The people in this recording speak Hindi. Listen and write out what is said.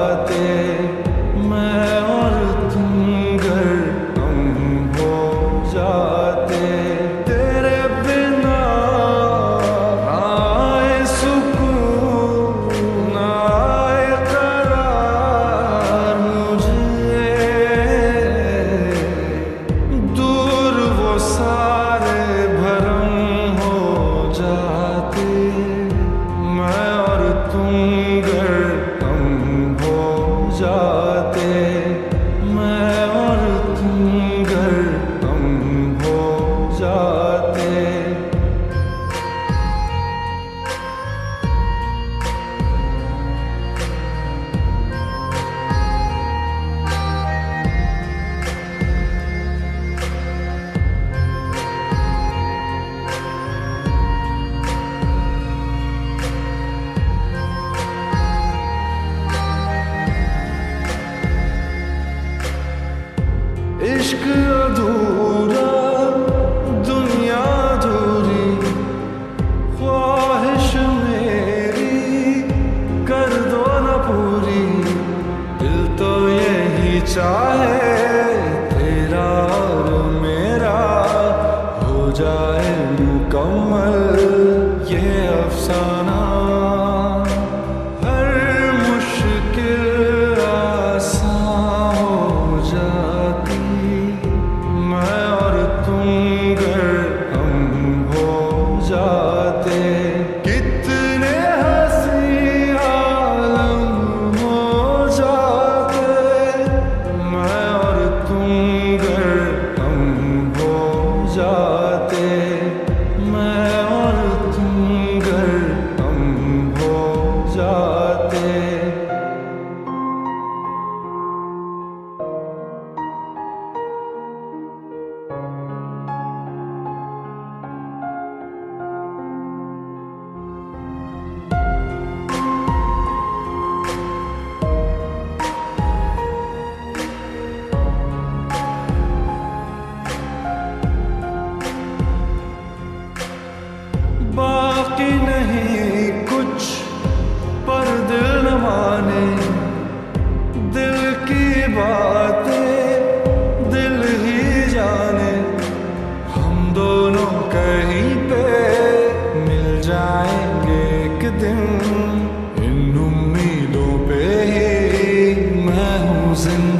जाते, मैं और तुम घर हम हो जाते। तेरे बिना आए सुकून, ना आए करार मुझे, दूर वो सारे भरम हो जाते, मैं और तुम घर हम हो जाते, मैं और तुम घर हम हो जाते। इश्क अधूरा, दुनिया अधूरी, ख्वाहिश मेरी कर दो न पूरी। दिल तो यही चाहे तेरा और मेरा हो जाए मुकम्मल ये अफसाना। हर मुश्किल आसान हो जाती, मैं और तुम घर हम हो जाते। कितने हंसी आलम हो जाते, मैं और तुम घर हम हो जाते, मैं और तुम घर हम हो जाते। बाकी नहीं कुछ पर दिल न माने, दिल की बातें दिल ही जाने। हम दोनों कहीं पे मिल जाएंगे एक दिन, इन उम्मीदों पे ही मैं हूँ जिंदा।